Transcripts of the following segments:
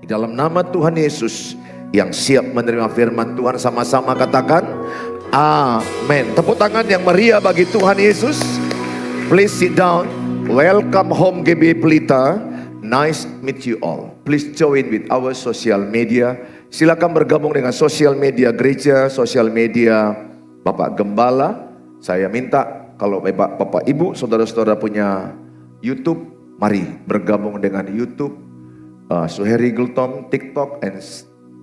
Di dalam nama Tuhan Yesus, yang siap menerima firman Tuhan sama-sama katakan amin. Tepuk tangan yang meriah bagi Tuhan Yesus. Please sit down. Welcome home GB Pelita. Nice meet you all. Please join with our social media. Silakan bergabung dengan sosial media gereja, sosial media Bapak Gembala. Saya minta kalau Bapak Ibu, saudara-saudara punya YouTube, mari bergabung dengan YouTube Suheri Gultom, TikTok,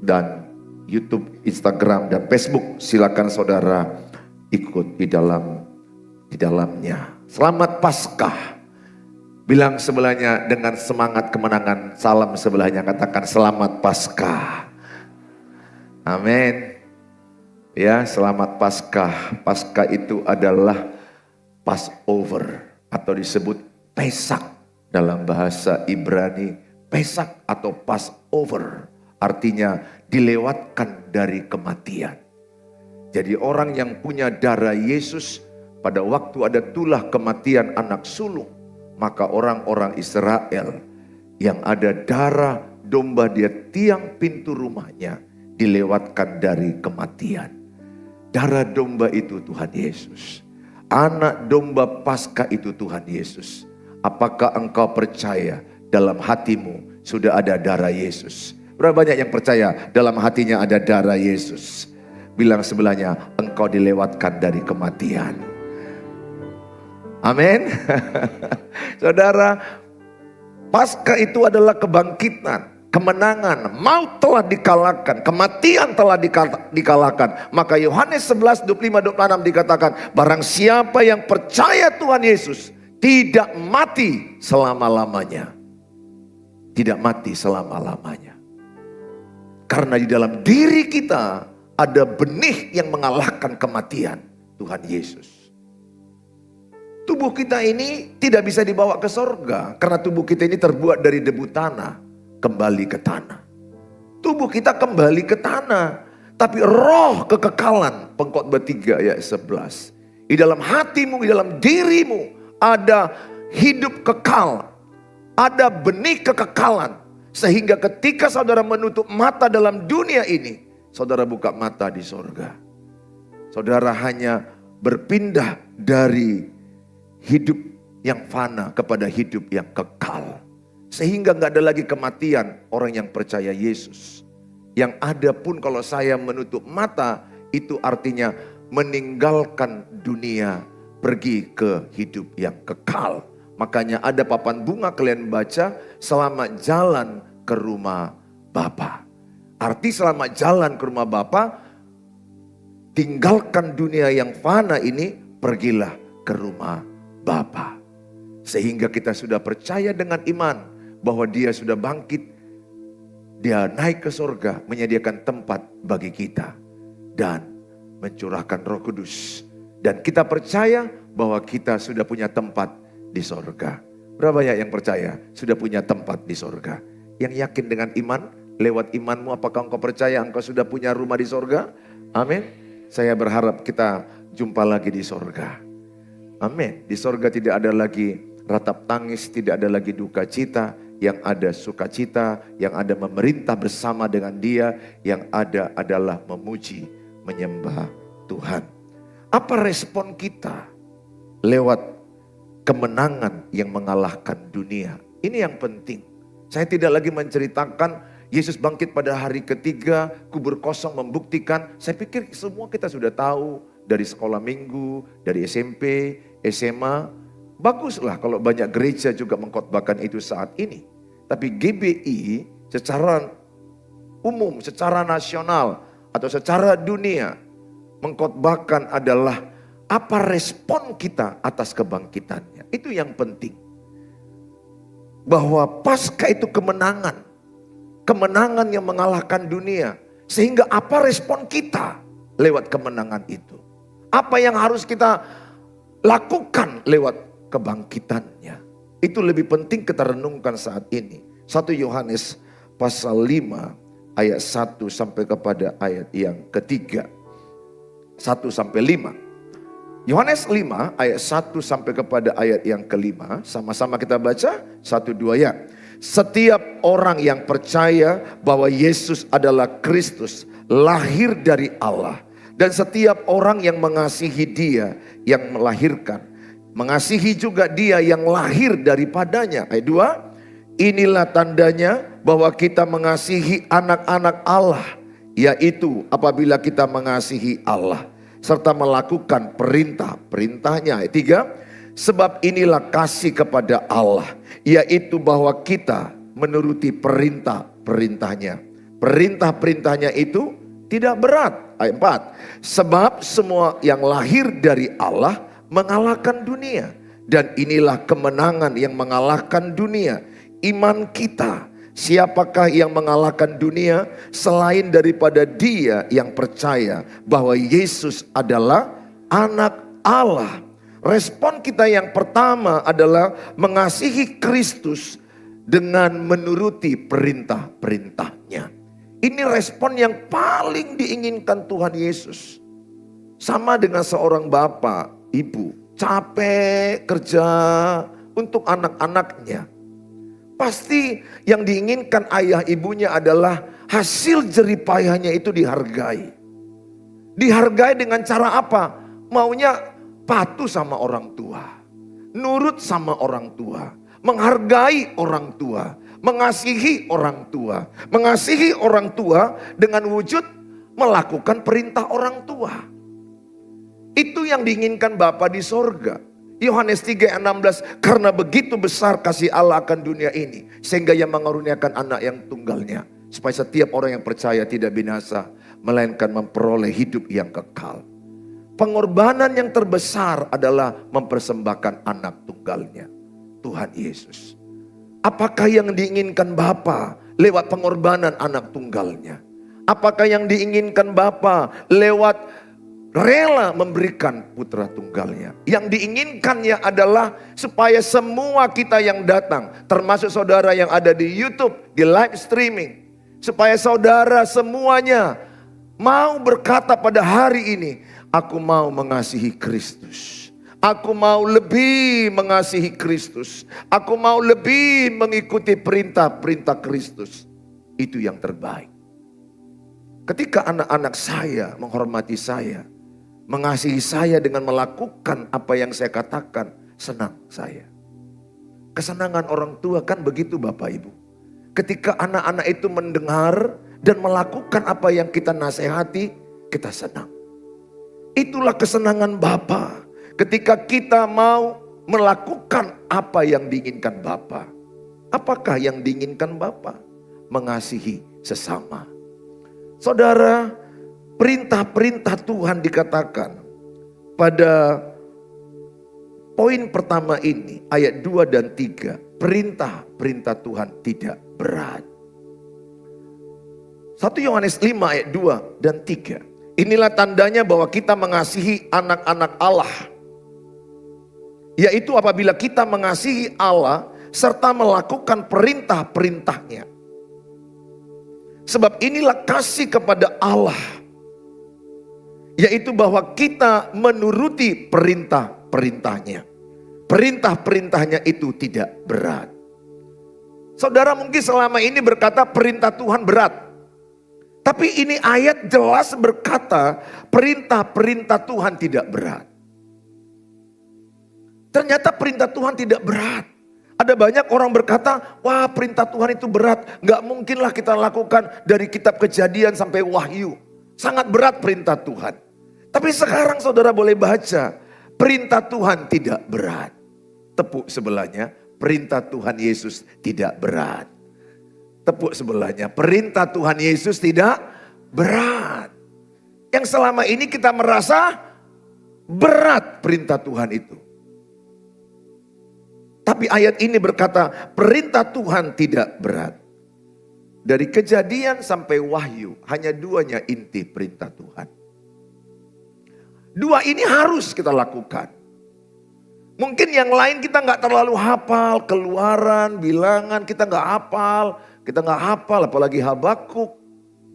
dan YouTube, Instagram, dan Facebook. Silakan saudara ikut di dalamnya. Selamat Paskah. Bilang sebelahnya dengan semangat kemenangan. Salam sebelahnya, katakan selamat Paskah. Amin. Ya, selamat Paskah. Paskah itu adalah Passover atau disebut Pesak dalam bahasa Ibrani. Pesak atau Passover artinya dilewatkan dari kematian. Jadi orang yang punya darah Yesus pada waktu ada tulah kematian anak sulung, maka orang-orang Israel yang ada darah domba di tiang pintu rumahnya dilewatkan dari kematian. Darah domba itu Tuhan Yesus. Anak domba Paskah itu Tuhan Yesus. Apakah engkau percaya dalam hatimu sudah ada darah Yesus? Berapa banyak yang percaya dalam hatinya ada darah Yesus? Bilang sebelahnya, engkau dilewatkan dari kematian. Amin. Saudara, Paskah itu adalah kebangkitan, kemenangan. Maut telah dikalahkan, kematian telah dikalahkan. Maka Yohanes 11:25-26 dikatakan, barang siapa yang percaya Tuhan Yesus tidak mati selama-lamanya. Tidak mati selama-lamanya. Karena di dalam diri kita ada benih yang mengalahkan kematian, Tuhan Yesus. Tubuh kita ini tidak bisa dibawa ke sorga. Karena tubuh kita ini terbuat dari debu tanah. Kembali ke tanah. Tubuh kita kembali ke tanah. Tapi roh kekekalan, Pengkhotbah 3 ayat 11. Di dalam hatimu, di dalam dirimu ada hidup kekal. Ada benih kekekalan. Sehingga ketika saudara menutup mata dalam dunia ini, saudara buka mata di sorga. Saudara hanya berpindah dari hidup yang fana kepada hidup yang kekal. Sehingga gak ada lagi kematian orang yang percaya Yesus. Yang ada pun kalau saya menutup mata, itu artinya meninggalkan dunia, pergi ke hidup yang kekal. Makanya ada papan bunga kalian baca, selamat jalan ke rumah Bapa. Arti selamat jalan ke rumah Bapa, tinggalkan dunia yang fana ini, pergilah ke rumah Bapa. Sehingga kita sudah percaya dengan iman bahwa dia sudah bangkit, dia naik ke surga, menyediakan tempat bagi kita dan mencurahkan Roh Kudus. Dan kita percaya bahwa kita sudah punya tempat di sorga. Berapa banyak yang percaya sudah punya tempat di sorga? Yang yakin dengan iman, lewat imanmu apakah engkau percaya engkau sudah punya rumah di sorga? Amin. Saya berharap kita jumpa lagi di sorga. Amin. Di sorga tidak ada lagi ratap tangis, tidak ada lagi duka cita. Yang ada sukacita, yang ada memerintah bersama dengan Dia, yang ada adalah memuji, menyembah Tuhan. Apa respon kita lewat kemenangan yang mengalahkan dunia? Ini yang penting. Saya tidak lagi menceritakan Yesus bangkit pada hari ketiga, kubur kosong membuktikan. Saya pikir semua kita sudah tahu dari sekolah minggu, dari SMP, SMA. Baguslah kalau banyak gereja juga mengkhotbahkan itu saat ini. Tapi GBI secara umum, secara nasional atau secara dunia mengkhotbahkan adalah apa respon kita atas kebangkitannya. Itu yang penting. Bahwa Paskah itu kemenangan. Kemenangan yang mengalahkan dunia. Sehingga apa respon kita lewat kemenangan itu. Apa yang harus kita lakukan lewat kebangkitannya. Itu lebih penting kita renungkan saat ini. 1 Yohanes pasal 5 ayat 1 sampai kepada ayat yang ketiga. 1 sampai 5. Yohanes 5 ayat 1 sampai kepada ayat yang kelima. Sama-sama kita baca 1, 2 ya. Setiap orang yang percaya bahwa Yesus adalah Kristus, lahir dari Allah. Dan setiap orang yang mengasihi Dia yang melahirkan, mengasihi juga Dia yang lahir daripadanya. Ayat 2, inilah tandanya bahwa kita mengasihi anak-anak Allah, yaitu apabila kita mengasihi Allah serta melakukan perintah-perintahnya. Ayat 3, sebab inilah kasih kepada Allah, yaitu bahwa kita menuruti perintah-perintahnya. Perintah-perintahnya itu tidak berat. Ayat 4, sebab semua yang lahir dari Allah mengalahkan dunia. Dan inilah kemenangan yang mengalahkan dunia, iman kita. Siapakah yang mengalahkan dunia selain daripada dia yang percaya bahwa Yesus adalah anak Allah. Respon kita yang pertama adalah mengasihi Kristus dengan menuruti perintah-perintahnya. Ini respon yang paling diinginkan Tuhan Yesus. Sama dengan seorang bapak, ibu, capek kerja untuk anak-anaknya. Pasti yang diinginkan ayah ibunya adalah hasil jeripayahnya itu dihargai. Dihargai dengan cara apa? Maunya patuh sama orang tua, nurut sama orang tua, menghargai orang tua, mengasihi orang tua. Mengasihi orang tua dengan wujud melakukan perintah orang tua. Itu yang diinginkan Bapa di sorga. Yohanes 3:16, karena begitu besar kasih Allah akan dunia ini, sehingga Ia mengaruniakan anak yang tunggalnya, supaya setiap orang yang percaya tidak binasa, melainkan memperoleh hidup yang kekal. Pengorbanan yang terbesar adalah mempersembahkan anak tunggalnya, Tuhan Yesus. Apakah yang diinginkan Bapa lewat pengorbanan anak tunggalnya? Apakah yang diinginkan Bapa lewat rela memberikan putra tunggalnya? Yang diinginkannya adalah supaya semua kita yang datang, termasuk saudara yang ada di YouTube, di live streaming, supaya saudara semuanya mau berkata pada hari ini, aku mau mengasihi Kristus. Aku mau lebih mengasihi Kristus. Aku mau lebih mengikuti perintah-perintah Kristus. Itu yang terbaik. Ketika anak-anak saya menghormati saya, mengasihi saya dengan melakukan apa yang saya katakan, senang saya. Kesenangan orang tua kan begitu Bapak Ibu. Ketika anak-anak itu mendengar dan melakukan apa yang kita nasihati, kita senang. Itulah kesenangan Bapa. Ketika kita mau melakukan apa yang diinginkan Bapa. Apakah yang diinginkan Bapa? Mengasihi sesama. Saudara, perintah-perintah Tuhan dikatakan pada poin pertama ini, ayat 2 dan 3. Perintah-perintah Tuhan tidak berat. 1 Yohanes 5 ayat 2 dan 3. Inilah tandanya bahwa kita mengasihi anak-anak Allah, yaitu apabila kita mengasihi Allah serta melakukan perintah-perintahnya. Sebab inilah kasih kepada Allah, yaitu bahwa kita menuruti perintah-perintahnya. Perintah-perintahnya itu tidak berat. Saudara mungkin selama ini berkata perintah Tuhan berat. Tapi ini ayat jelas berkata perintah-perintah Tuhan tidak berat. Ternyata perintah Tuhan tidak berat. Ada banyak orang berkata, wah perintah Tuhan itu berat. Gak mungkinlah kita lakukan dari kitab Kejadian sampai Wahyu. Sangat berat perintah Tuhan. Tapi sekarang saudara boleh baca, perintah Tuhan tidak berat. Tepuk sebelahnya, perintah Tuhan Yesus tidak berat. Tepuk sebelahnya, perintah Tuhan Yesus tidak berat. Yang selama ini kita merasa berat perintah Tuhan itu. Tapi ayat ini berkata perintah Tuhan tidak berat. Dari Kejadian sampai Wahyu hanya duanya inti perintah Tuhan. Dua ini harus kita lakukan. Mungkin yang lain kita gak terlalu hafal, Keluaran, Bilangan kita gak hafal. Kita gak hafal apalagi Habakuk,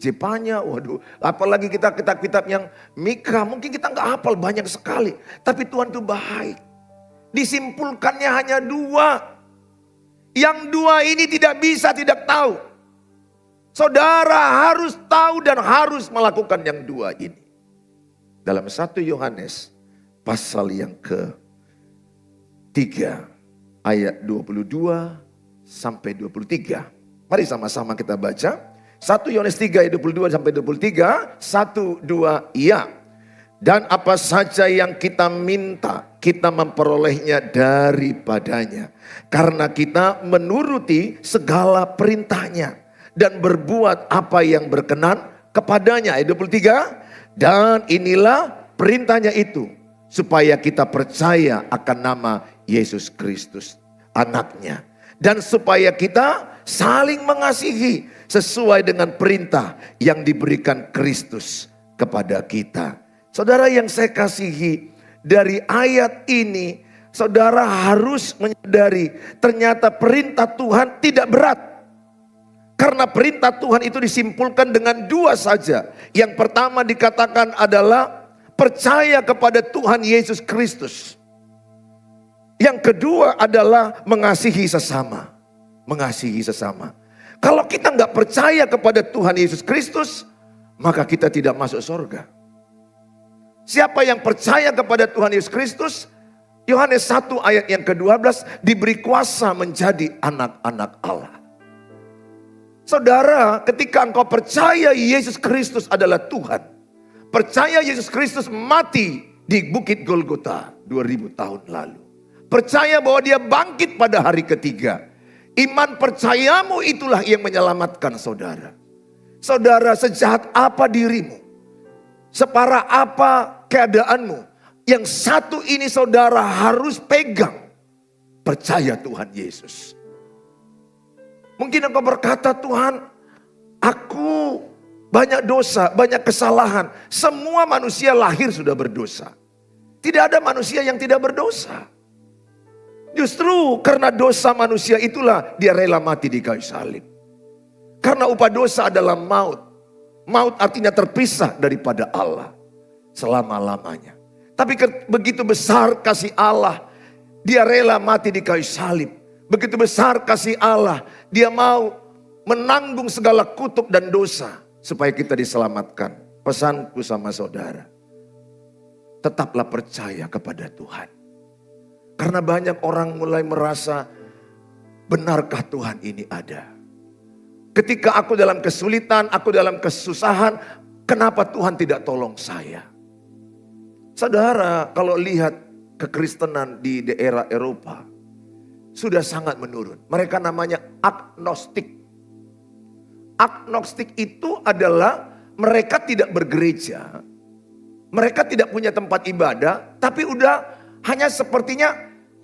Jepanya, waduh. Apalagi kita kitab-kitab yang Mika, mungkin kita gak hafal banyak sekali. Tapi Tuhan itu baik. Disimpulkannya hanya dua. Yang dua ini tidak bisa tidak tahu. Saudara harus tahu dan harus melakukan yang dua ini. Dalam 1 Yohanes pasal yang ke-3 ayat 22 sampai 23. Mari sama-sama kita baca. 1 Yohanes 3 ayat 22 sampai 23. 1, 2, iya. Dan apa saja yang kita minta, kita memperolehnya daripadanya. Karena kita menuruti segala perintahnya. Dan berbuat apa yang berkenan kepadanya. Ayat 23. Dan inilah perintahnya itu. Supaya kita percaya akan nama Yesus Kristus, anaknya. Dan supaya kita saling mengasihi sesuai dengan perintah yang diberikan Kristus kepada kita. Saudara yang saya kasihi, dari ayat ini saudara harus menyadari ternyata perintah Tuhan tidak berat. Karena perintah Tuhan itu disimpulkan dengan dua saja. Yang pertama dikatakan adalah percaya kepada Tuhan Yesus Kristus. Yang kedua adalah mengasihi sesama. Mengasihi sesama. Kalau kita nggak percaya kepada Tuhan Yesus Kristus, maka kita tidak masuk surga. Siapa yang percaya kepada Tuhan Yesus Kristus, Yohanes 1 ayat yang ke-12, diberi kuasa menjadi anak-anak Allah. Saudara, ketika engkau percaya Yesus Kristus adalah Tuhan, percaya Yesus Kristus mati di Bukit Golgota 2000 tahun lalu, percaya bahwa dia bangkit pada hari ketiga, iman percayamu itulah yang menyelamatkan saudara. Saudara, sejahat apa dirimu, separah apa keadaanmu, yang satu ini saudara harus pegang, percaya Tuhan Yesus. Mungkin engkau berkata, Tuhan, aku banyak dosa, banyak kesalahan. Semua manusia lahir sudah berdosa. Tidak ada manusia yang tidak berdosa. Justru karena dosa manusia itulah dia rela mati di kayu salib. Karena upah dosa adalah maut. Maut artinya terpisah daripada Allah selama-lamanya. Tapi begitu besar kasih Allah, dia rela mati di kayu salib. Begitu besar kasih Allah, dia mau menanggung segala kutuk dan dosa supaya kita diselamatkan. Pesanku sama saudara, tetaplah percaya kepada Tuhan. Karena banyak orang mulai merasa, benarkah Tuhan ini ada? Ketika aku dalam kesulitan, aku dalam kesusahan, kenapa Tuhan tidak tolong saya? Saudara, kalau lihat kekristenan di daerah Eropa, sudah sangat menurun. Mereka namanya agnostik. Agnostik itu adalah mereka tidak bergereja, mereka tidak punya tempat ibadah, tapi udah hanya sepertinya,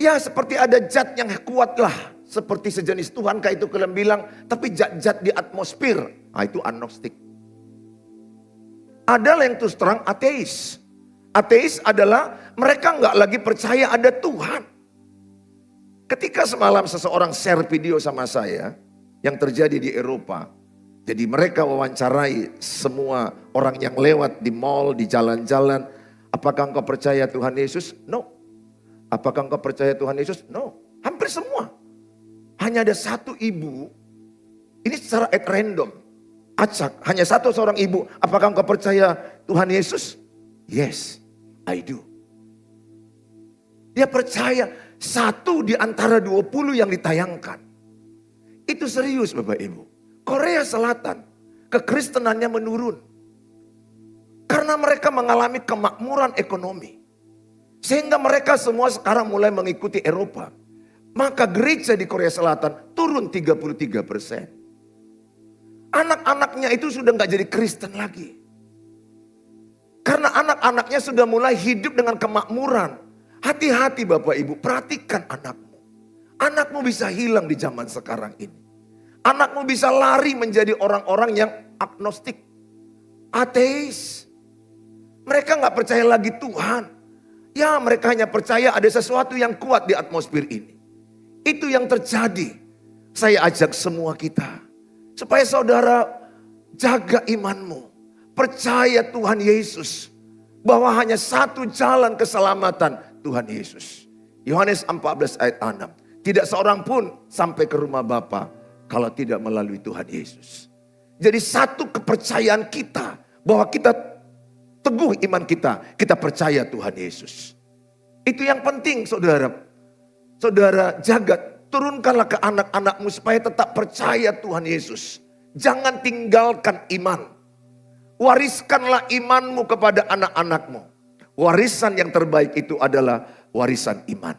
ya seperti ada zat yang kuat lah. Seperti sejenis Tuhan kayak itu kalian bilang, tapi zat-zat di atmosfer. Nah, itu agnostik. Ada yang terus terang ateis. Ateis adalah mereka nggak lagi percaya ada Tuhan. Ketika semalam seseorang share video sama saya yang terjadi di Eropa. Jadi mereka wawancarai semua orang yang lewat di mall, di jalan-jalan. Apakah engkau percaya Tuhan Yesus? No. Apakah engkau percaya Tuhan Yesus? No. Hampir semua. Hanya ada satu ibu, ini secara random, acak. Hanya satu seorang ibu, apakah engkau percaya Tuhan Yesus? Yes, I do. Dia percaya. Satu di antara 20 yang ditayangkan. Itu serius Bapak Ibu. Korea Selatan, kekristenannya menurun. Karena mereka mengalami kemakmuran ekonomi. Sehingga mereka semua sekarang mulai mengikuti Eropa. Maka gereja di Korea Selatan turun 33%. Anak-anaknya itu sudah gak jadi Kristen lagi. Karena anak-anaknya sudah mulai hidup dengan kemakmuran. Hati-hati Bapak Ibu, perhatikan anakmu. Anakmu bisa hilang di zaman sekarang ini. Anakmu bisa lari menjadi orang-orang yang agnostik, ateis. Mereka gak percaya lagi Tuhan. Ya mereka hanya percaya ada sesuatu yang kuat di atmosfer ini. Itu yang terjadi. Saya ajak semua kita, supaya saudara jaga imanmu. Percaya Tuhan Yesus. Bahwa hanya satu jalan keselamatan, Tuhan Yesus. Yohanes 14 ayat 6. Tidak seorang pun sampai ke rumah Bapa kalau tidak melalui Tuhan Yesus. Jadi satu kepercayaan kita bahwa kita teguh iman kita, kita percaya Tuhan Yesus. Itu yang penting saudara. Saudara jagat, turunkanlah ke anak-anakmu supaya tetap percaya Tuhan Yesus. Jangan tinggalkan iman. Wariskanlah imanmu kepada anak-anakmu. Warisan yang terbaik itu adalah warisan iman.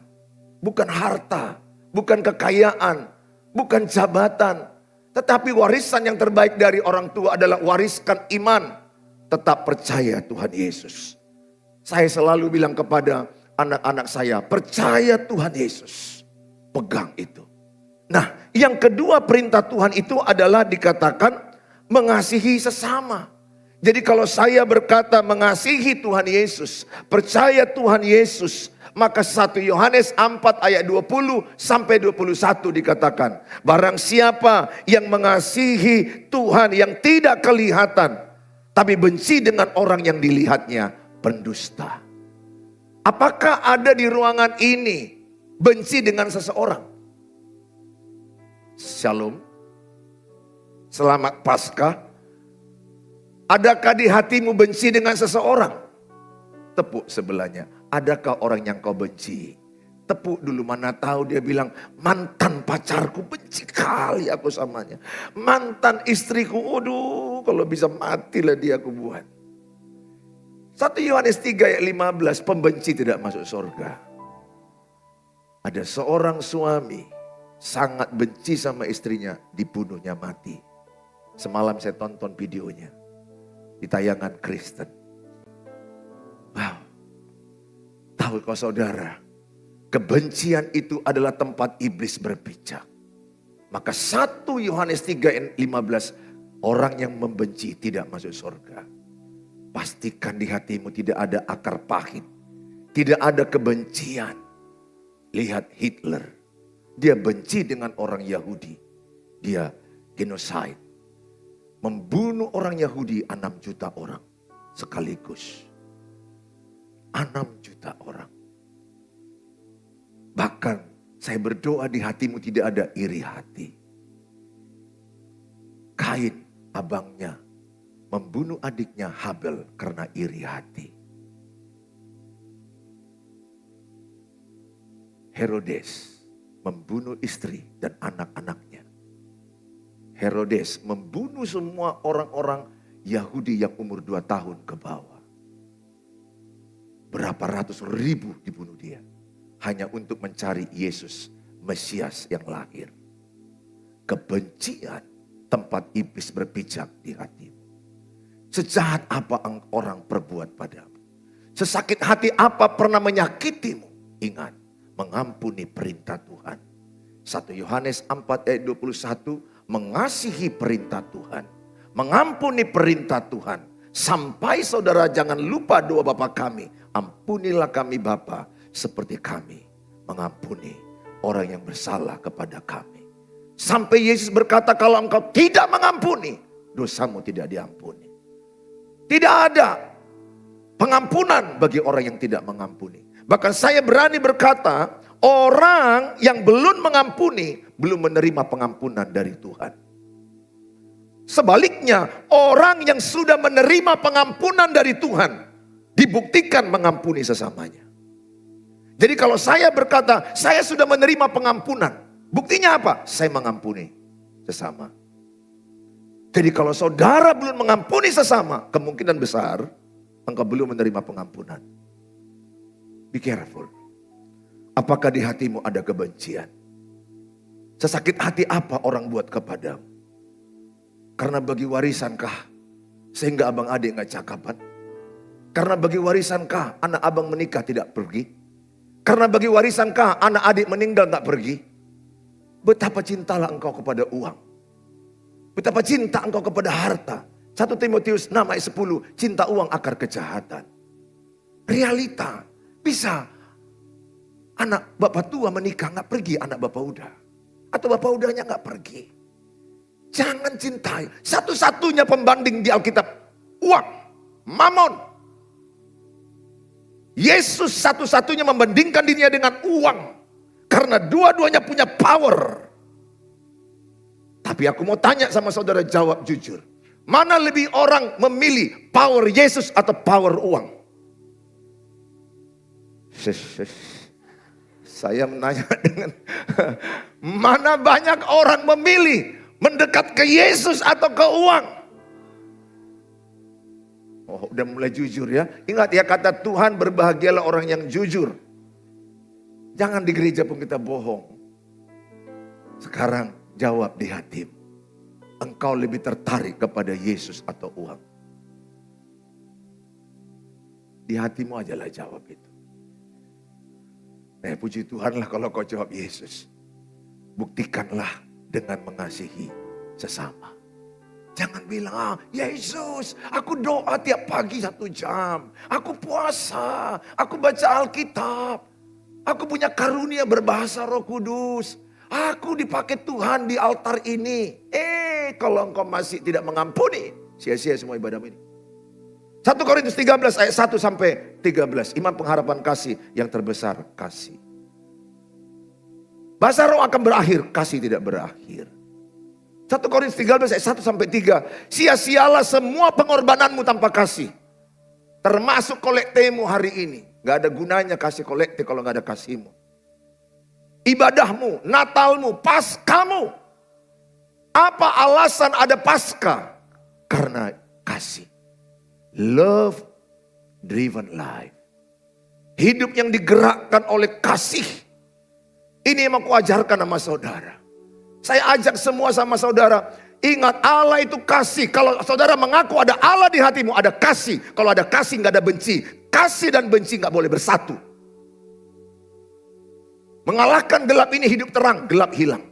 Bukan harta, bukan kekayaan, bukan jabatan. Tetapi warisan yang terbaik dari orang tua adalah wariskan iman. Tetap percaya Tuhan Yesus. Saya selalu bilang kepada anak-anak saya, percaya Tuhan Yesus. Pegang itu. Nah, yang kedua perintah Tuhan itu adalah dikatakan mengasihi sesama. Jadi kalau saya berkata mengasihi Tuhan Yesus, percaya Tuhan Yesus, maka 1 Yohanes 4 ayat 20 sampai 21 dikatakan, barang siapa yang mengasihi Tuhan yang tidak kelihatan, tapi benci dengan orang yang dilihatnya, pendusta. Apakah ada di ruangan ini benci dengan seseorang? Shalom. Selamat Paskah. Adakah di hatimu benci dengan seseorang? Tepuk sebelahnya. Adakah orang yang kau benci? Tepuk dulu, mana tahu dia bilang, mantan pacarku benci kali aku samanya. Mantan istriku, aduh kalau bisa matilah dia aku buat. 1 Yohanes 3 ayat 15, pembenci tidak masuk surga. Ada seorang suami sangat benci sama istrinya, dibunuhnya mati. Semalam saya tonton videonya di tayangan Kristen. Wow. Tahu kau saudara, kebencian itu adalah tempat iblis berpijak. Maka 1 Yohanes 3 ayat 15, orang yang membenci tidak masuk surga. Pastikan di hatimu tidak ada akar pahit, tidak ada kebencian. Lihat Hitler, dia benci dengan orang Yahudi, dia genocide, membunuh orang Yahudi 6 juta orang sekaligus. 6 juta orang. Bahkan saya berdoa di hatimu tidak ada iri hati. Kain abangnya membunuh adiknya Habel karena iri hati. Herodes membunuh istri dan anak-anaknya. Herodes membunuh semua orang-orang Yahudi yang umur 2 tahun ke bawah. Berapa ratus ribu dibunuh dia. Hanya untuk mencari Yesus, Mesias yang lahir. Kebencian tempat iblis berpijak di hatimu. Sejahat apa orang perbuat padamu. Sesakit hati apa pernah menyakitimu. Ingat, mengampuni perintah Tuhan. 1 Yohanes 4 ayat 21, mengasihi perintah Tuhan. Mengampuni perintah Tuhan. Sampai saudara jangan lupa doa Bapa kami. Ampunilah kami Bapa seperti kami mengampuni orang yang bersalah kepada kami. Sampai Yesus berkata kalau engkau tidak mengampuni, dosamu tidak diampuni. Tidak ada pengampunan bagi orang yang tidak mengampuni. Bahkan saya berani berkata, orang yang belum mengampuni, belum menerima pengampunan dari Tuhan. Sebaliknya, orang yang sudah menerima pengampunan dari Tuhan, dibuktikan mengampuni sesamanya. Jadi kalau saya berkata, saya sudah menerima pengampunan. Buktinya apa? Saya mengampuni sesama. Jadi kalau saudara belum mengampuni sesama, kemungkinan besar engkau belum menerima pengampunan. Be careful. Apakah di hatimu ada kebencian? Sesakit hati apa orang buat kepadamu? Karena bagi warisankah sehingga abang adik gak cakapan? Karena bagi warisankah anak abang menikah tidak pergi? Karena bagi warisankah anak adik meninggal gak pergi? Betapa cintalah engkau kepada uang. Betapa cinta engkau kepada harta. 1 Timotius 6 ayat 10, cinta uang akar kejahatan. Realita, bisa anak bapak tua menikah gak pergi anak bapak muda. Atau bapak mudanya gak pergi. Jangan cintai. Satu-satunya pembanding di Alkitab, uang, mamon. Yesus satu-satunya membandingkan dirinya dengan uang. Karena dua-duanya punya power. Tapi aku mau tanya sama saudara, jawab jujur. Mana lebih orang memilih power Yesus atau power uang? Saya menanya dengan mana banyak orang memilih mendekat ke Yesus atau ke uang? Oh, udah mulai jujur ya. Ingat ya, kata Tuhan, berbahagialah orang yang jujur. Jangan di gereja pun kita bohong. Sekarang jawab di hatimu. Engkau lebih tertarik kepada Yesus atau uang? Di hatimu ajalah jawab itu. Puji Tuhan lah kalau kau jawab Yesus. Buktikanlah dengan mengasihi sesama. Jangan bilang, Yesus, aku doa tiap pagi 1 jam. Aku puasa, aku baca Alkitab. Aku punya karunia berbahasa Roh Kudus. Aku dipakai Tuhan di altar ini. Kalau engkau masih tidak mengampuni, sia-sia semua ibadahmu ini. 1 Korintus 13 ayat 1 sampai 13. Iman pengharapan kasih yang terbesar, kasih. Bahasa roh akan berakhir, kasih tidak berakhir. 1 Korintus 13 ayat 1 sampai 3. Sia-sialah semua pengorbananmu tanpa kasih. Termasuk kolektemu hari ini. Gak ada gunanya kasih kolekte kalau gak ada kasihmu. Ibadahmu, Natalmu, Paskamu. Apa alasan ada Paskah? Karena kasih. Love driven life. Hidup yang digerakkan oleh kasih. Ini yang aku ajarkan sama saudara. Saya ajak semua sama saudara. Ingat, Allah itu kasih. Kalau saudara mengaku ada Allah di hatimu, ada kasih. Kalau ada kasih gak ada benci. Kasih dan benci gak boleh bersatu. Mengalahkan gelap ini hidup terang, gelap hilang.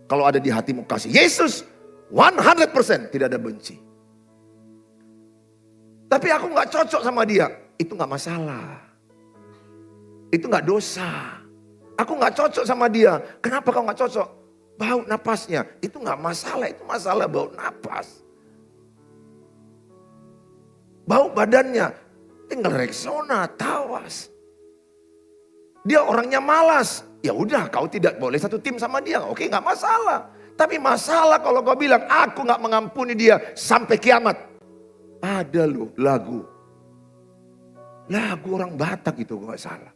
Kalau ada di hatimu kasih. Yesus 100% tidak ada benci. Tapi aku gak cocok sama dia. Itu gak masalah. Itu gak dosa. Aku gak cocok sama dia. Kenapa kau gak cocok? Bau napasnya. Itu gak masalah. Itu masalah bau napas. Bau badannya. Tinggal Rexona, tawas. Dia orangnya malas. Ya udah, kau tidak boleh satu tim sama dia. Oke, gak masalah. Tapi masalah kalau kau bilang, aku gak mengampuni dia sampai kiamat. Ada loh lagu. Lagu orang Batak itu gak salah.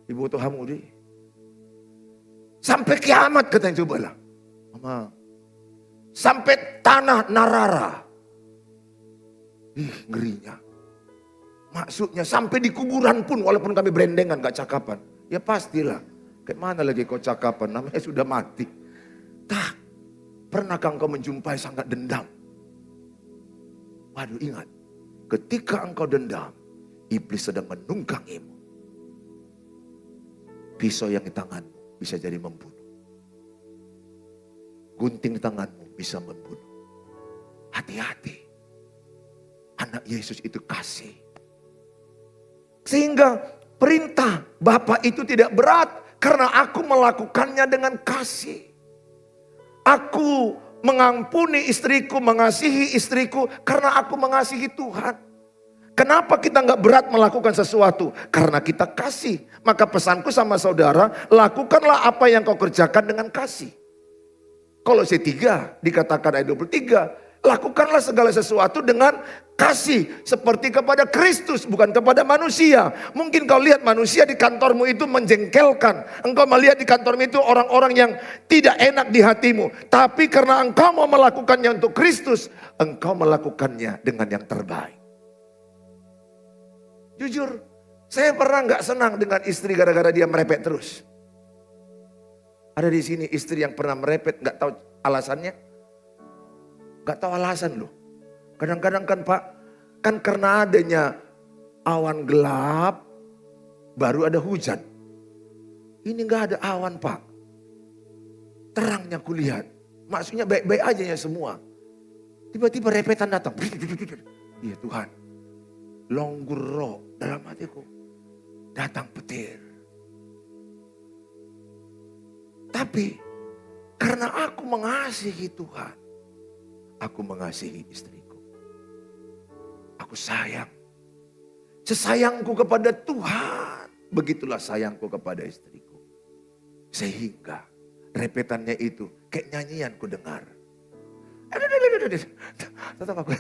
Ibu Tohamudi. Sampai kiamat katanya, coba lah. Mama. Sampai tanah Narara. Ngerinya. Maksudnya sampai di kuburan pun walaupun kami berendengan gak cakapan. Ya pastilah. Kayak mana lagi kau cakapan, namanya sudah mati. Tak. Pernahkah engkau menjumpai sangat dendam? Waduh, ingat. Ketika engkau dendam, iblis sedang menunggangimu. Pisau yang di tanganmu bisa jadi membunuh. Gunting di tanganmu bisa membunuh. Hati-hati. Anak Yesus itu kasih. Sehingga perintah Bapa itu tidak berat. Karena aku melakukannya dengan kasih. Aku mengampuni istriku, mengasihi istriku. Karena aku mengasihi Tuhan. Kenapa kita nggak berat melakukan sesuatu? Karena kita kasih. Maka pesanku sama saudara, lakukanlah apa yang kau kerjakan dengan kasih. Kolose 3 dikatakan ayat 23. Lakukanlah segala sesuatu dengan kasih. Seperti kepada Kristus, bukan kepada manusia. Mungkin kau lihat manusia di kantormu itu menjengkelkan. Engkau melihat di kantormu itu orang-orang yang tidak enak di hatimu. Tapi karena engkau mau melakukannya untuk Kristus, engkau melakukannya dengan yang terbaik. Jujur, saya pernah gak senang dengan istri gara-gara dia merepet terus. Ada di sini istri yang pernah merepet gak tahu alasannya. Gak tahu alasan loh. Kadang-kadang kan Pak, kan karena adanya awan gelap, baru ada hujan. Ini gak ada awan Pak. Terangnya kulihat. Maksudnya baik-baik aja ya semua. Tiba-tiba repetan datang. Iya Tuhan. Longgur roh dalam hatiku. Datang petir. Tapi karena aku mengasihi Tuhan. Aku mengasihi istriku. Aku sayang. Sesayangku kepada Tuhan. Begitulah sayangku kepada istriku. Sehingga repetannya itu kayak nyanyian ku dengar. Tetap aku,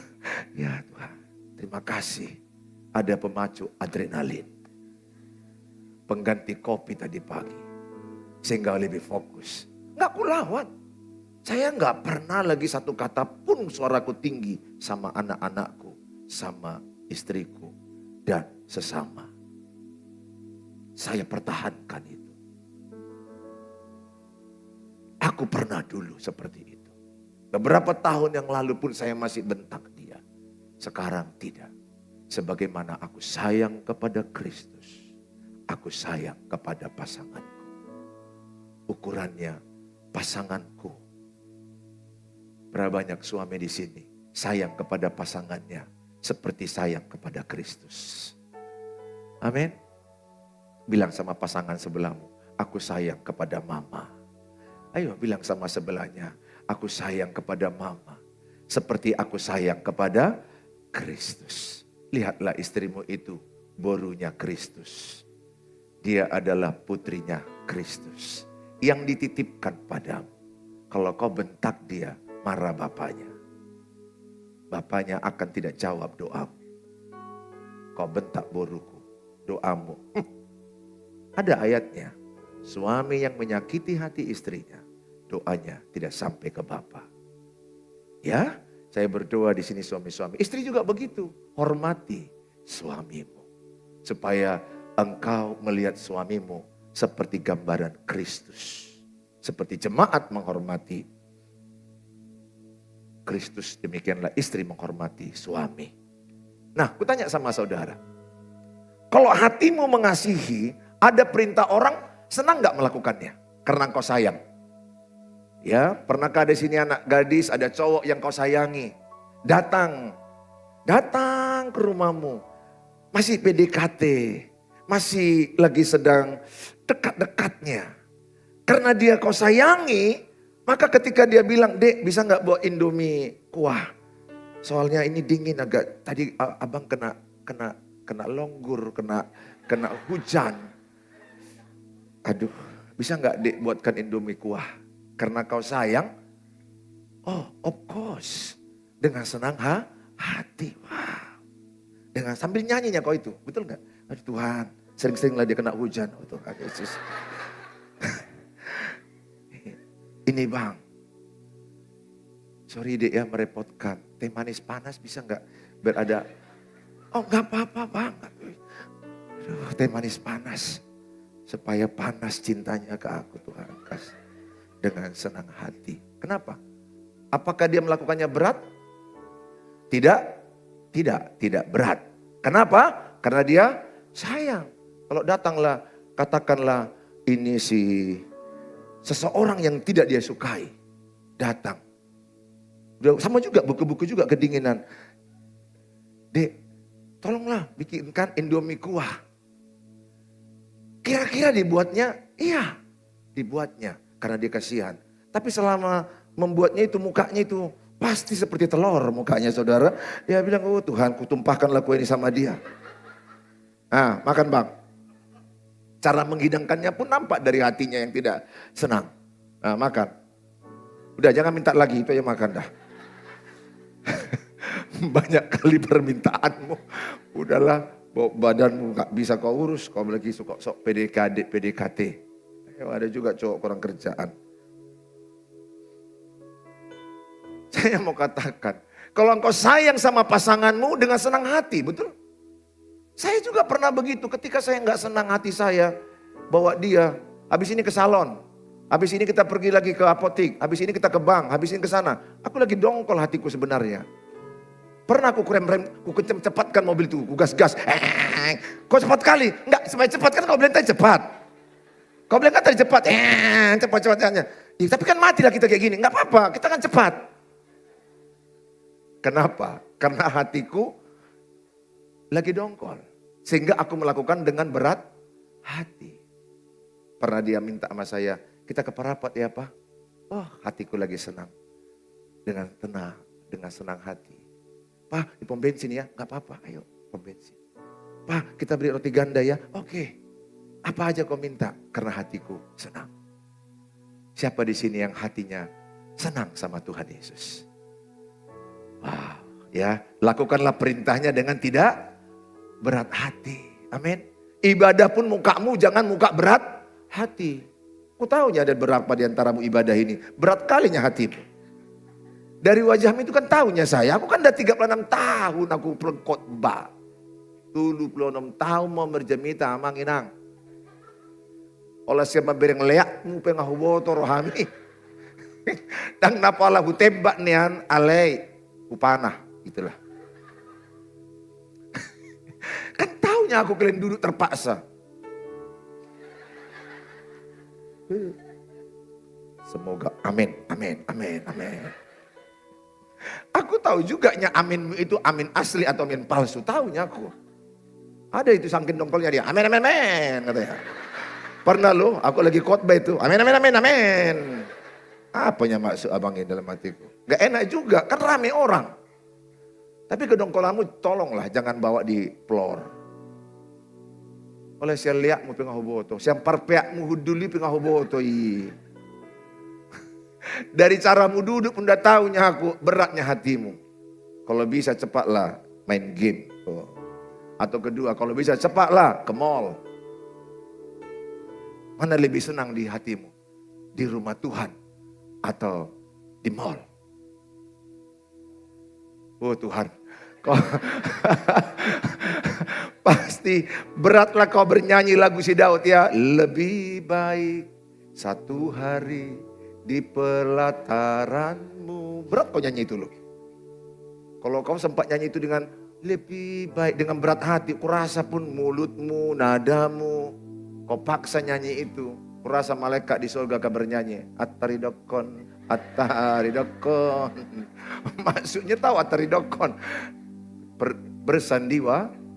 ya Tuhan, terima kasih. Ada pemacu adrenalin. Pengganti kopi tadi pagi. Sehingga lebih fokus. Nggak ku lawan. Saya nggak pernah lagi satu kata pun suaraku tinggi sama anak-anakku, sama istriku, dan sesama. Saya pertahankan itu. Aku pernah dulu seperti itu. Beberapa tahun yang lalu pun saya masih bentak dia. Sekarang tidak. Sebagaimana aku sayang kepada Kristus, aku sayang kepada pasanganku. Ukurannya pasanganku. Berapa banyak suami di sini sayang kepada pasangannya seperti sayang kepada Kristus. Amin. Bilang sama pasangan sebelahmu, aku sayang kepada mama. Ayo bilang sama sebelahnya, aku sayang kepada mama seperti aku sayang kepada Kristus. Lihatlah istrimu itu borunya Kristus. Dia adalah putrinya Kristus yang dititipkan padamu. Kalau kau bentak dia, marah bapaknya. Bapaknya akan tidak jawab doamu. Kau bentak boruku, doamu. Ada ayatnya, suami yang menyakiti hati istrinya, doanya tidak sampai ke bapa. Ya, saya berdoa di sini suami-suami. Istri juga begitu, hormati suamimu. Supaya engkau melihat suamimu seperti gambaran Kristus. Seperti jemaat menghormati Kristus, demikianlah istri menghormati suami. Nah, aku tanya sama saudara. Kalau hatimu mengasihi, ada perintah orang, senang gak melakukannya? Karena engkau sayang. Ya, pernahkah di sini anak gadis, ada cowok yang kau sayangi. Datang ke rumahmu. Masih PDKT, masih lagi sedang dekat-dekatnya. Karena dia kau sayangi, maka ketika dia bilang, Dek bisa gak bawa Indomie kuah? Soalnya ini dingin agak, tadi abang kena longgur, kena hujan. Aduh, bisa gak Dek buatkan Indomie kuah? Karena kau sayang, oh of course, dengan senang hati. Wow. Dengan sambil nyanyinya kau itu, betul gak? Aduh Tuhan, sering-seringlah dia kena hujan. Oh Tuhan Yesus. Ini bang, sorry dek ya merepotkan, teh manis panas bisa gak berada? Oh gak apa-apa bang. Aduh, teh manis panas, supaya panas cintanya ke aku Tuhan kasih. Dengan senang hati. Kenapa? Apakah dia melakukannya berat? Tidak berat. Kenapa? Karena dia sayang. Kalau datanglah, katakanlah ini si seseorang yang tidak dia sukai. Datang. Sama juga, buku-buku juga kedinginan. Dek, tolonglah bikinkan Indomie kuah. Kira-kira dibuatnya? Iya, dibuatnya. Karena dia kasihan. Tapi selama membuatnya itu mukanya itu pasti seperti telur mukanya saudara. Dia bilang, oh Tuhan kutumpahkanlah kue ini sama dia. Nah makan bang. Cara menghidangkannya pun nampak dari hatinya yang tidak senang. Nah makan. Udah jangan minta lagi, itu aja makan dah. Banyak kali permintaanmu. Udahlah badanmu gak bisa kau urus. Kau lagi suka sok PDKT. Ada juga cowok kurang kerjaan. Saya mau katakan, kalau engkau sayang sama pasanganmu dengan senang hati, betul? Saya juga pernah begitu, ketika saya nggak senang hati saya, bawa dia, habis ini ke salon, habis ini kita pergi lagi ke apotik, habis ini kita ke bank, habis ini ke sana. Aku lagi dongkol hatiku sebenarnya. Pernah aku rem, aku cepatkan mobil itu, aku gas-gas. Kok cepat kali? Enggak, supaya cepat kan kau bilang tadi cepat. Kau bilang kan tadi cepat, cepat-cepatnya. Ya, tapi kan matilah kita kayak gini, nggak apa-apa, kita kan cepat. Kenapa? Karena hatiku lagi dongkol. Sehingga aku melakukan dengan berat hati. Pernah dia minta sama saya, kita ke Parapat ya Pak. Oh hatiku lagi senang. Dengan tenang, dengan senang hati. Pak di pom bensin ya, nggak apa-apa, ayo pom bensin. Pak kita beli roti ganda ya, oke. Apa aja kau minta karena hatiku senang. Siapa di sini yang hatinya senang sama Tuhan Yesus? Wow, ya, lakukanlah perintahnya dengan tidak berat hati. Amin. Ibadah pun mukamu jangan muka berat hati. Aku tahunya ada berapa di antaramu ibadah ini berat kalinya hatimu. Dari wajahmu itu kan tahunya saya. Aku kan udah 36 tahun aku khotbah. 36 tahun mau berjemita amang inang. Oleh siapa bereng leakmu pengahuboto rohami. Dan napalah ku tembak nian alay ku panah. Itulah. Kan tahunya aku kalian duduk terpaksa. Semoga amin, amin, amin, amin. Aku tahu juga aminmu itu amin asli atau amin palsu. Tahunya aku. Ada itu sangkin dongkolnya dia. Amin, amin, amin. Katanya. Pernah loh, aku lagi khotbah itu. Amin, amin, amin, amin. Apanya maksud abangnya dalam hatiku? Gak enak juga, kan rame orang. Tapi kedongkolanmu tolonglah jangan bawa di floor. Oleh saya lihatmu pengahuboto. Siang parpeakmu huduli pengahuboto. Dari caramu duduk pun udah tahunya aku beratnya hatimu. Kalau bisa cepatlah main game. Atau kedua kalau bisa cepatlah ke mall. Mana lebih senang di hatimu? Di rumah Tuhan atau di mall? Oh Tuhan, kau pasti beratlah kau bernyanyi lagu si Daud ya. Lebih baik satu hari di pelataranmu. Berat kau nyanyi itu loh. Kalau kau sempat nyanyi itu dengan lebih baik, dengan berat hati, kurasa pun mulutmu, nadamu, kau paksa nyanyi itu. Kurasa malaikat di surga akan bernyanyi. Ataridokon, ataridokon. Maksudnya tahu ataridokon.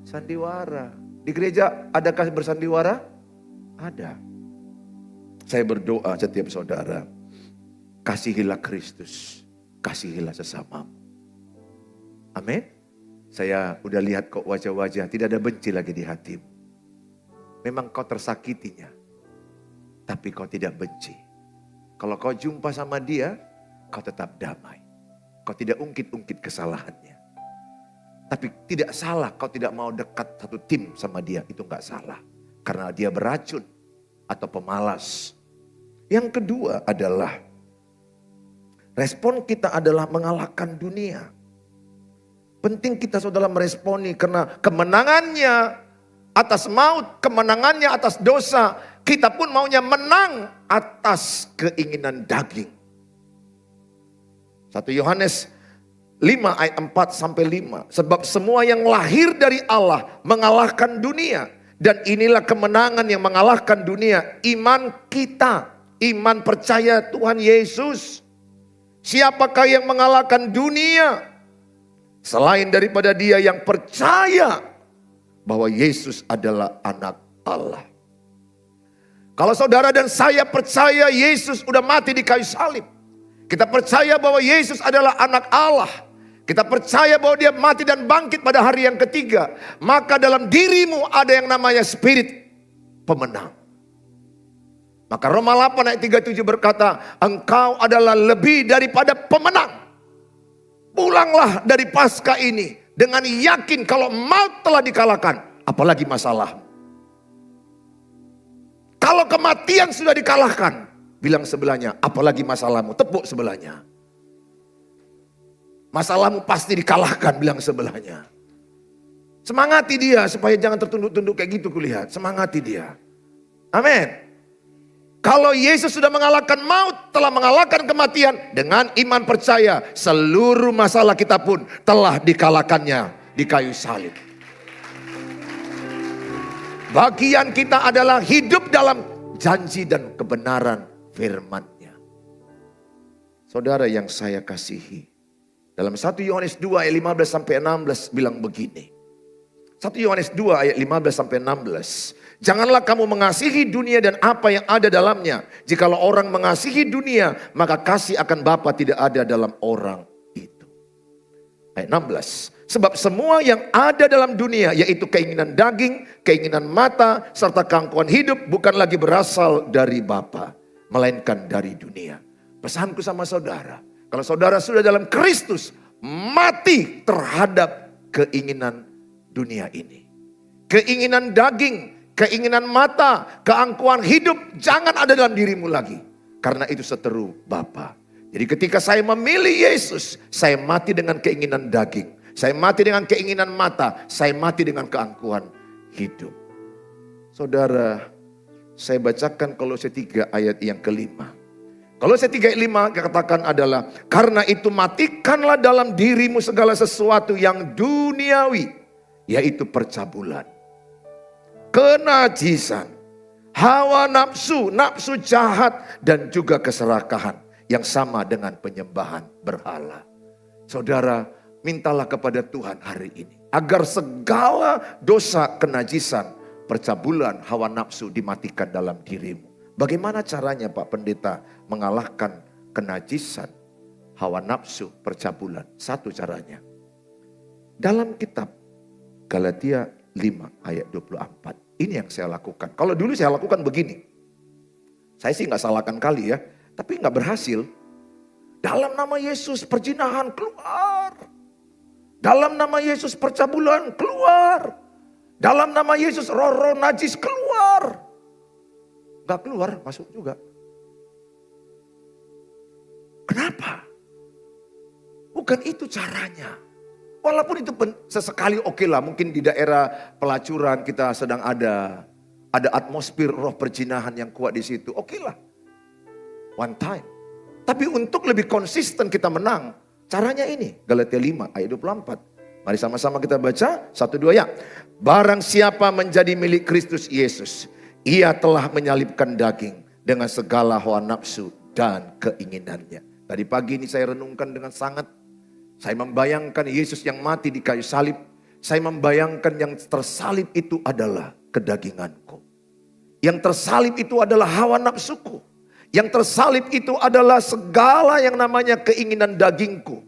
Sandiwara. Di gereja adakah bersandiwara? Ada. Saya berdoa setiap saudara. Kasihilah Kristus. Kasihilah sesamamu. Amin. Saya udah lihat kok wajah-wajah. Tidak ada benci lagi di hatimu. Memang kau tersakitinya. Tapi kau tidak benci. Kalau kau jumpa sama dia, kau tetap damai. Kau tidak ungkit-ungkit kesalahannya. Tapi tidak salah kau tidak mau dekat satu tim sama dia. Itu gak salah. Karena dia beracun atau pemalas. Yang kedua adalah respon kita adalah mengalahkan dunia. Penting kita saudara meresponi karena kemenangannya atas maut, kemenangannya atas dosa. Kita pun maunya menang atas keinginan daging. 1 Yohanes 5 ayat 4 sampai 5. Sebab semua yang lahir dari Allah mengalahkan dunia. Dan inilah kemenangan yang mengalahkan dunia. Iman kita. Iman percaya Tuhan Yesus. Siapakah yang mengalahkan dunia? Selain daripada dia yang percaya bahwa Yesus adalah anak Allah. Kalau saudara dan saya percaya Yesus sudah mati di kayu salib. Kita percaya bahwa Yesus adalah anak Allah. Kita percaya bahwa dia mati dan bangkit pada hari yang ketiga. Maka dalam dirimu ada yang namanya spirit pemenang. Maka Roma 8 ayat 37 berkata, engkau adalah lebih daripada pemenang. Pulanglah dari Paskah ini dengan yakin kalau maut telah dikalahkan, apalagi masalah. Kalau kematian sudah dikalahkan, bilang sebelahnya, apalagi masalahmu, tepuk sebelahnya. Masalahmu pasti dikalahkan, bilang sebelahnya. Semangati dia supaya jangan tertunduk-tunduk kayak gitu kulihat. Semangati dia. Amin. Kalau Yesus sudah mengalahkan maut, telah mengalahkan kematian, dengan iman percaya, seluruh masalah kita pun telah dikalahkannya di kayu salib. Bagian kita adalah hidup dalam janji dan kebenaran firman-Nya. Saudara yang saya kasihi, dalam 1 Yohanes 2 ayat 15 sampai 16 bilang begini. 1 Yohanes 2 ayat 15 sampai 16. Janganlah kamu mengasihi dunia dan apa yang ada dalamnya. Jikalau orang mengasihi dunia, maka kasih akan Bapa tidak ada dalam orang itu. Ayat 16. Sebab semua yang ada dalam dunia, yaitu keinginan daging, keinginan mata, serta keangkuhan hidup, bukan lagi berasal dari Bapa, melainkan dari dunia. Pesanku sama saudara, kalau saudara sudah dalam Kristus, mati terhadap keinginan dunia ini. Keinginan daging, keinginan mata, keangkuhan hidup, jangan ada dalam dirimu lagi. Karena itu seteru Bapa. Jadi ketika saya memilih Yesus, saya mati dengan keinginan daging. Saya mati dengan keinginan mata. Saya mati dengan keangkuhan hidup. Saudara, saya bacakan Kolose 3 ayat yang kelima. Kolose 3 ayat 5 katakan adalah, karena itu matikanlah dalam dirimu segala sesuatu yang duniawi, yaitu percabulan, kenajisan, hawa nafsu, nafsu jahat, dan juga keserakahan yang sama dengan penyembahan berhala. Saudara, mintalah kepada Tuhan hari ini agar segala dosa kenajisan, percabulan, hawa nafsu dimatikan dalam dirimu. Bagaimana caranya Pak Pendeta mengalahkan kenajisan, hawa nafsu, percabulan? Satu caranya. Dalam kitab Galatia 5 ayat 24. Ini yang saya lakukan. Kalau dulu saya lakukan begini. Saya sih nggak salahkan kali ya. Tapi nggak berhasil. Dalam nama Yesus perzinahan keluar. Dalam nama Yesus percabulan keluar. Dalam nama Yesus roh-roh najis keluar. Nggak keluar, masuk juga. Kenapa? Bukan itu caranya. Walaupun itu sesekali oke lah, mungkin di daerah pelacuran kita sedang ada atmosfer roh perzinahan yang kuat di situ, oke lah. One time. Tapi untuk lebih konsisten kita menang, caranya ini, Galatia 5 ayat 24. Mari sama-sama kita baca, 1-2 ya. Barang siapa menjadi milik Kristus Yesus, ia telah menyalibkan daging dengan segala hawa nafsu dan keinginannya. Tadi pagi ini saya renungkan dengan sangat. Saya membayangkan Yesus yang mati di kayu salib. Saya membayangkan yang tersalib itu adalah kedaginganku. Yang tersalib itu adalah hawa nafsuku. Yang tersalib itu adalah segala yang namanya keinginan dagingku.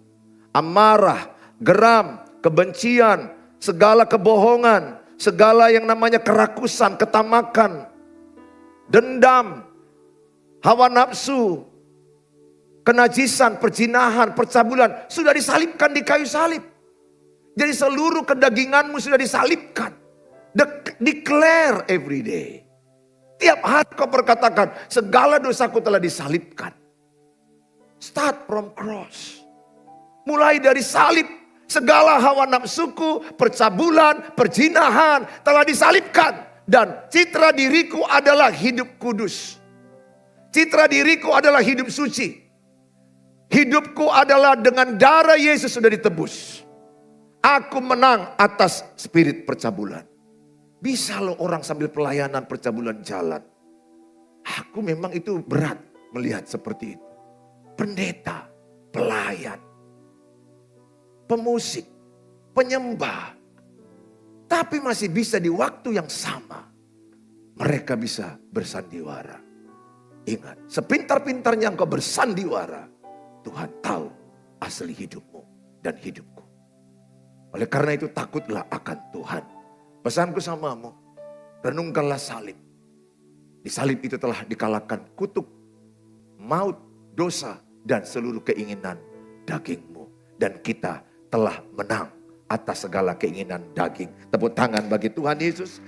Amarah, geram, kebencian, segala kebohongan, segala yang namanya kerakusan, ketamakan, dendam, hawa nafsu, kenajisan, perzinahan, percabulan sudah disalibkan di kayu salib. Jadi seluruh kedaginganmu sudah disalibkan. Declare every day. Tiap hari kau berkatakan, segala dosaku telah disalibkan. Start from cross. Mulai dari salib, segala hawa nafsuku, percabulan, perzinahan telah disalibkan. Dan citra diriku adalah hidup kudus. Citra diriku adalah hidup suci. Hidupku adalah dengan darah Yesus sudah ditebus. Aku menang atas spirit percabulan. Bisa loh orang sambil pelayanan percabulan jalan. Aku memang itu berat melihat seperti itu. Pendeta, pelayan, pemusik, penyembah. Tapi masih bisa di waktu yang sama. Mereka bisa bersandiwara. Ingat, sepintar-pintarnya engkau bersandiwara, Tuhan tahu asli hidupmu dan hidupku. Oleh karena itu takutlah akan Tuhan. Pesanku samamu, renungkanlah salib. Di salib itu telah dikalahkan kutuk, maut, dosa, dan seluruh keinginan dagingmu. Dan kita telah menang atas segala keinginan daging. Tepuk tangan bagi Tuhan Yesus.